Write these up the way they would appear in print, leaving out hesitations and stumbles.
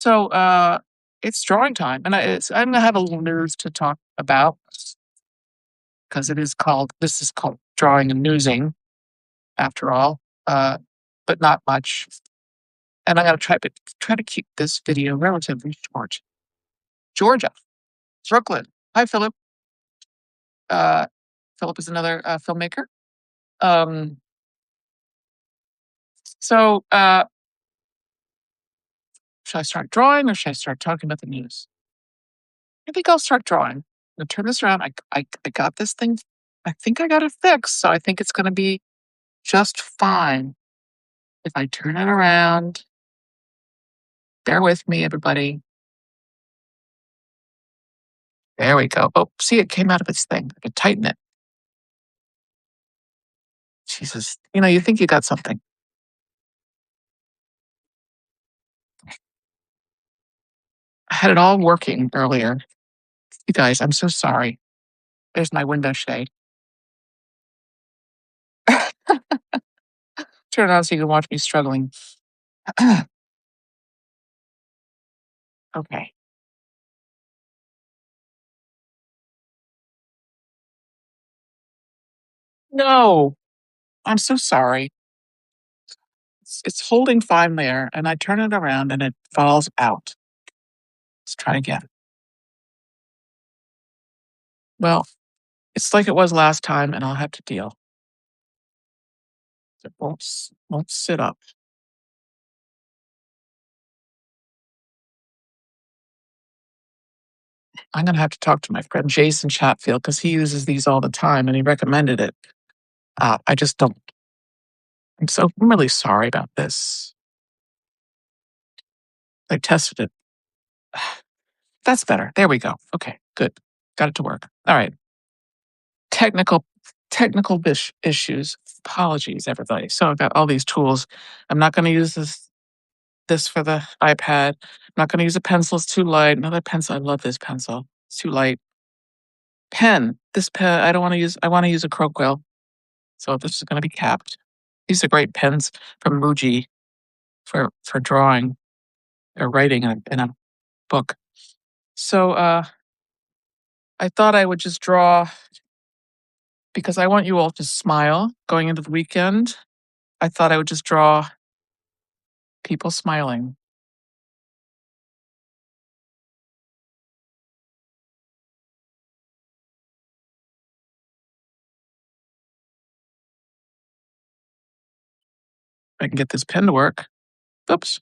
So it's drawing time, and I'm gonna have a little news to talk about because this is called drawing and newsing after all, uh, but not much. And I'm gonna try to keep this video relatively short. Georgia, Brooklyn. Hi, Philip. Uh, Philip is another filmmaker. Um, so should I start drawing or should I start talking about the news? I think I'll start drawing. I'm gonna turn this around. I got this thing. I think I got it fixed, so I think it's gonna be just fine if I turn it around. Bear with me, everybody. There we go. Oh, see, it came out of its thing. I can tighten it. Jesus, you think you got something. I had it all working earlier. You guys, I'm so sorry. There's my window shade. Turn it on so you can watch me struggling. Okay. No, I'm so sorry. It's holding fine there, and I turn it around and it falls out. Let's try again. Well, it's like it was last time, and I'll have to deal. It won't sit up. I'm gonna have to talk to my friend Jason Chatfield because he uses these all the time, and he recommended it. I just don't. I'm really sorry about this. I tested it. That's better. There we go. Okay, good. Got it to work. All right. Technical issues. Apologies, everybody. So I've got all these tools. I'm not going to use this for the iPad. I'm not going to use a pencil. It's too light. Another pencil. I love this pencil. It's too light. Pen. This pen. I don't want to use. I want to use a Crockwell. So this is going to be capped. These are great pens from Muji for drawing or writing in a book. So I thought I would just draw because I want you all to smile going into the weekend. I thought I would just draw people smiling. I can get this pen to work. Oops.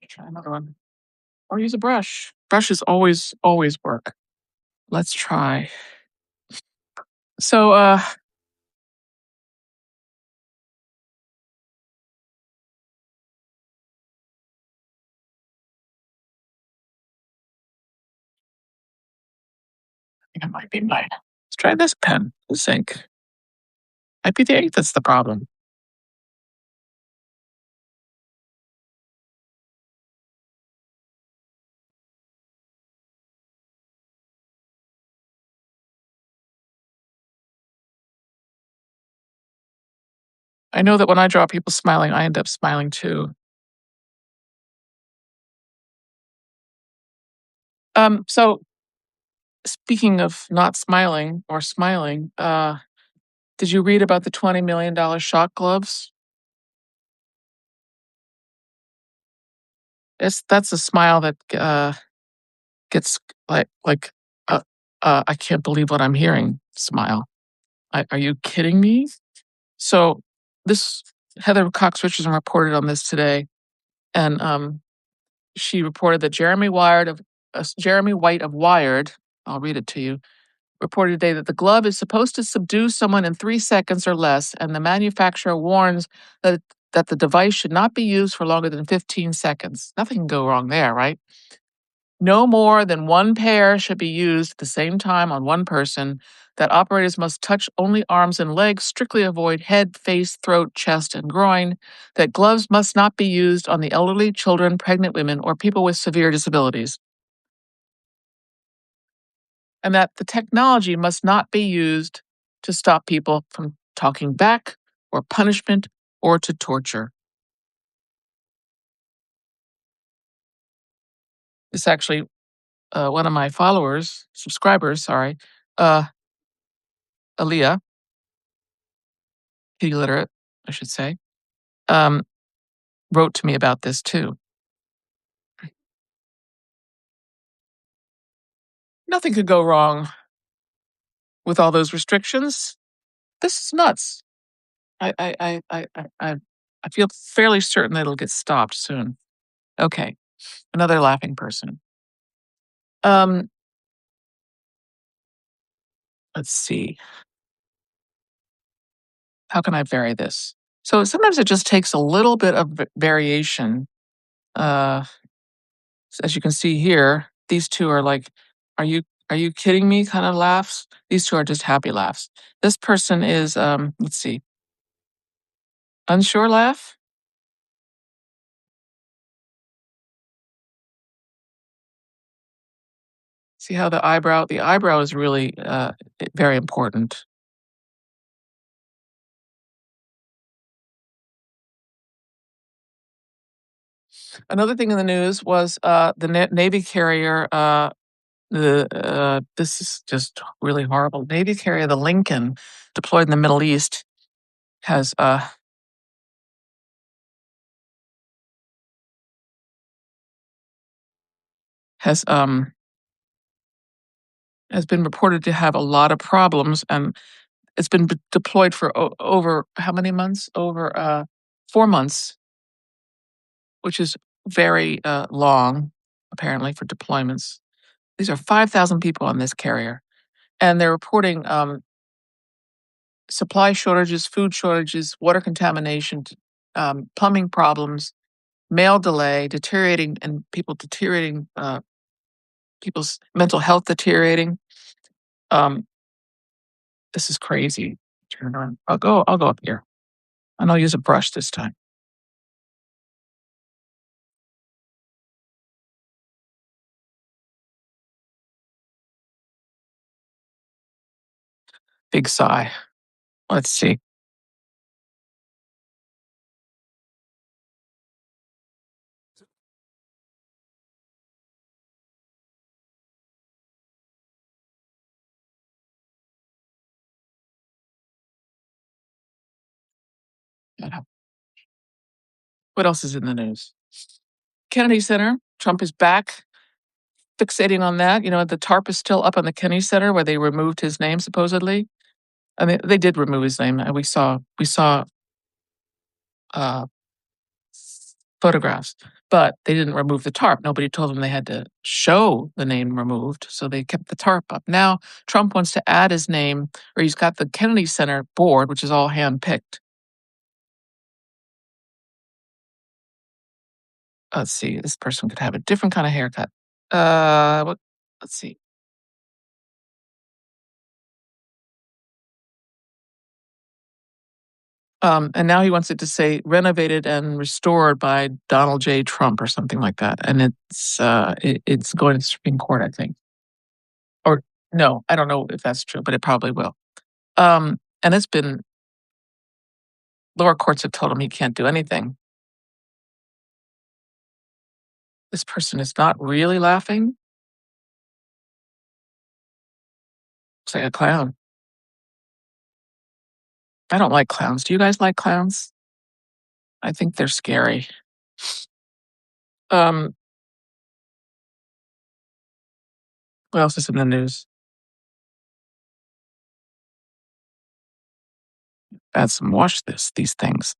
Try another one. Or use a brush. Brushes always work. Let's try. So I think it might be mine. Let's try this pen. This ink. Might be the ink that's the problem. I know that when I draw people smiling, I end up smiling too. So speaking of not smiling or smiling, did you read about the $20 million shock gloves? That's a smile that gets like I can't believe what I'm hearing. Smile. Are you kidding me? So this Heather Cox Richardson reported on this today, and she reported that Jeremy White of Wired, I'll read it to you, reported today that the glove is supposed to subdue someone in 3 seconds or less, and the manufacturer warns that the device should not be used for longer than 15 seconds. Nothing can go wrong there, right? No more than one pair should be used at the same time on one person. That operators must touch only arms and legs, strictly avoid head, face, throat, chest, and groin. That gloves must not be used on the elderly, children, pregnant women, or people with severe disabilities. and that the technology must not be used to stop people from talking back or punishment or to torture. It's actually one of my subscribers, sorry, uh, Aaliyah, kitty literate, I should say, um, wrote to me about this too. Nothing could go wrong with all those restrictions. This is nuts. I feel fairly certain that it'll get stopped soon. Okay, another laughing person. Um, let's see. How can I vary this? So sometimes it just takes a little bit of variation. Uh, as you can see here, these two are like, "Are you kidding me?" kind of laughs. These two are just happy laughs. This person is, let's see, unsure laugh. See how the eyebrow is really very important. Another thing in the news was the Navy carrier. This is just really horrible. Navy carrier, the Lincoln, deployed in the Middle East, has has um has been reported to have a lot of problems, and it's been deployed for over how many months? Over 4 months, which is very long, apparently, for deployments. These are 5,000 people on this carrier, and they're reporting supply shortages, food shortages, water contamination, plumbing problems, mail delay, deteriorating, and people's mental health deteriorating. Um, this is crazy. Turn on. I'll go up here, and I'll use a brush this time. Big sigh. Let's see. Uh, What else is in the news? Kennedy Center. Trump is back, fixating on that. You know, the tarp is still up on the Kennedy Center where they removed his name supposedly. I mean, they did remove his name. And we saw uh, photographs, but they didn't remove the tarp. Nobody told them they had to show the name removed, so they kept the tarp up. Now Trump wants to add his name, or he's got the Kennedy Center board, which is all hand-picked. Let's see, this person could have a different kind of haircut. What? Let's see. And now he wants it to say renovated and restored by Donald J. Trump or something like that. And it's going to the Supreme Court, I think. Or no, I don't know if that's true, but it probably will. And it's been lower courts have told him he can't do anything. This person is not really laughing. Looks like a clown. I don't like clowns. Do you guys like clowns? I think they're scary. Um, what else is in the news? Add some wash these things.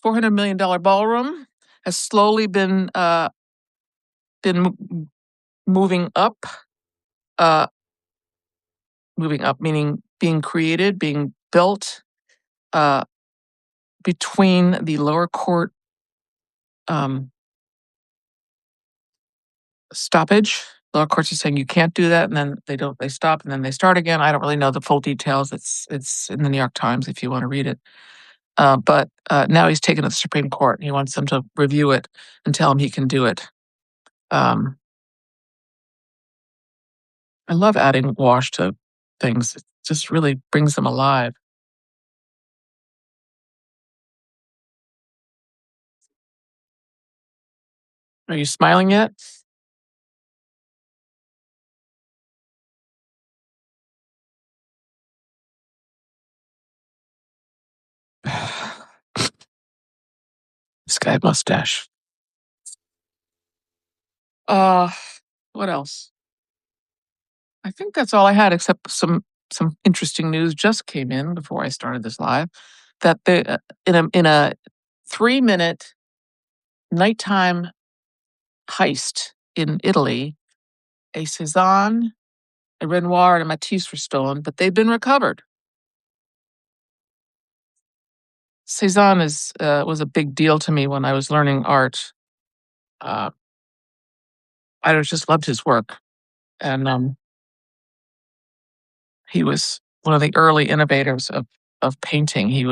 $400 million ballroom has slowly been moving up. Uh, moving up meaning being created, being built uh, between the lower court um, stoppage. Lower courts are saying you can't do that, and then they stop, and then they start again. I don't really know the full details. It's in the New York Times if you want to read it. But now he's taken it to the Supreme Court, and he wants them to review it and tell him he can do it. Um, I love adding wash to things. It just really brings them alive. Are you smiling yet? This guy mustache. Uh, what else? I think that's all I had, except some interesting news just came in before I started this live that they in a 3-minute nighttime heist in Italy, a Cezanne, a Renoir, and a Matisse were stolen, but they've been recovered. Cezanne was a big deal to me when I was learning art. Uh, just loved his work, and he was one of the early innovators of painting. He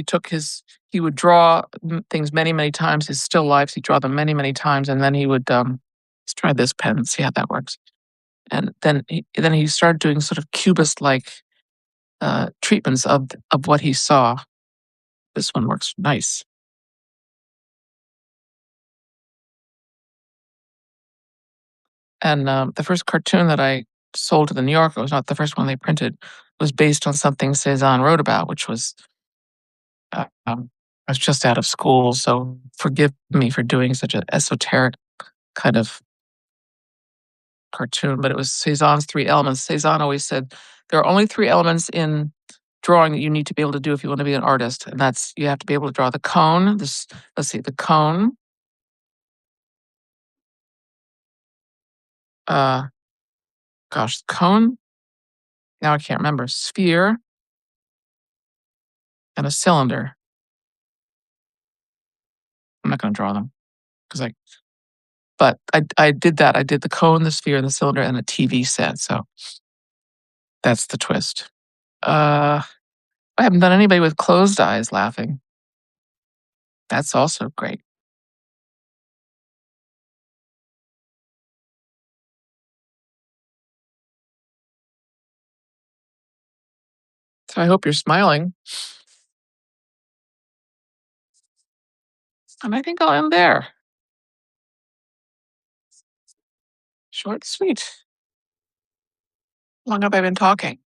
took his he would draw things many times. His still lifes, he'd draw them many times, and then he would let's try this pen and see how that works. And then he started doing sort of cubist like treatments of what he saw. This one works nice. And the first cartoon that I sold to the New Yorker, was not the first one they printed, was based on something Cezanne wrote about, which was I was just out of school, so forgive me for doing such an esoteric kind of cartoon, but it was Cezanne's three elements. Cezanne always said there are only three elements in drawing that you need to be able to do if you want to be an artist, and that's you have to be able to draw the cone. Let's see, the cone, uh, cone. Now I can't remember. Sphere and a cylinder. I'm not going to draw them because but I did that. I did the cone, the sphere, and the cylinder, and a TV set. So that's the twist. I haven't done anybody with closed eyes laughing. That's also great. So I hope you're smiling. And I think I'll end there. Short and sweet. How long have I been talking?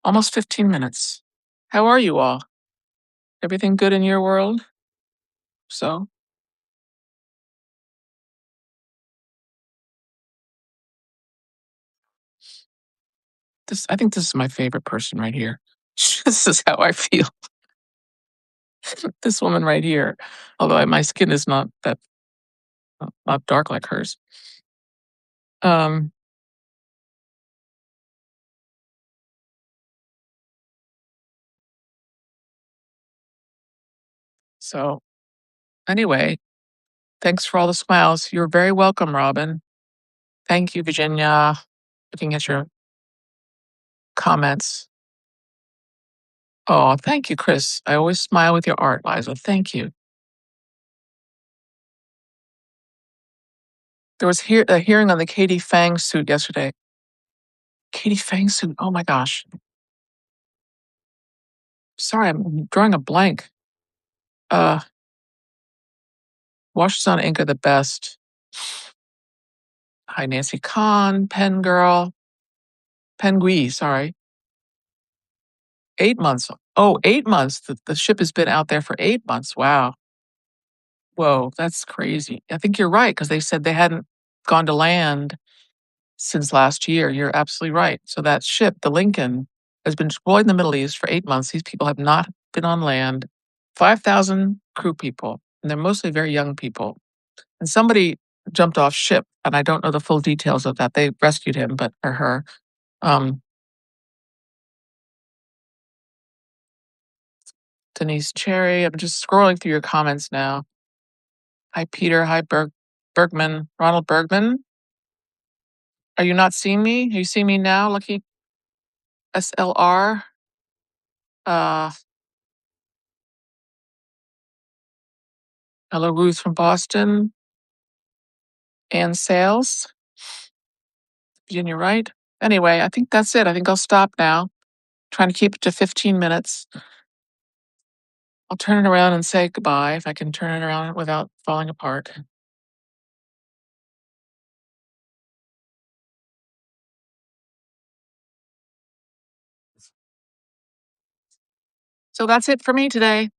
Almost 15 minutes. How are you all? Everything good in your world? So, I think this is my favorite person right here. This is how I feel. This woman right here. Although my skin is not dark like hers. Um, so anyway, thanks for all the smiles. You're very welcome, Robin. Thank you, Virginia. Looking at your comments. Oh, thank you, Chris. I always smile with your art, Liza. Thank you. There was a hearing on the Katie Fang suit yesterday. Katie Fang suit. Oh my gosh. Sorry, I'm drawing a blank. Uh, Washes on ink are the best. Hi, Nancy Kahn, Pen Girl, Pengui. Sorry, 8 months. Oh, 8 months. The ship has been out there for 8 months. Wow. Whoa, that's crazy. I think you're right because they said they hadn't gone to land since last year. You're absolutely right. So that ship, the Lincoln, has been deployed in the Middle East for 8 months. These people have not been on land. 5,000 crew people, and they're mostly very young people. And somebody jumped off ship, and I don't know the full details of that. They rescued him, but or her. Um, Denise Cherry. I'm just scrolling through your comments now. Hi, Peter. Hi, Bergman. Ronald Bergman. Are you not seeing me? Are you seeing me now? Lucky SLR. Uh, Hello, Ruth from Boston. And sales. Virginia, right? Anyway, I think that's it. I think I'll stop now. Trying to keep it to 15 minutes. I'll turn it around and say goodbye if I can turn it around without falling apart. So that's it for me today.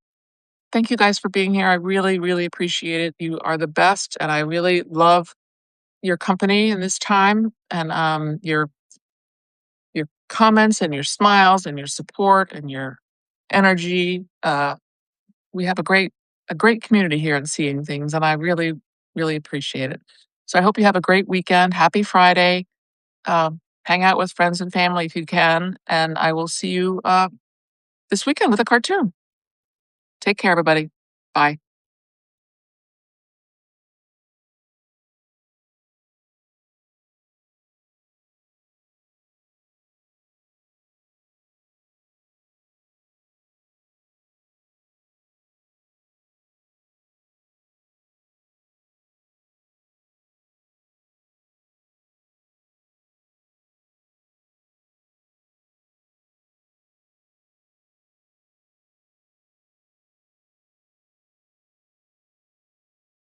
Thank you guys for being here. I really, really appreciate it. You are the best, and I really love your company in this time and your comments and your smiles and your support and your energy. We have a great community here in Seeing Things, and I really, really appreciate it. So I hope you have a great weekend. Happy Friday. Hang out with friends and family if you can, and I will see you this weekend with a cartoon. Take care, everybody. Bye.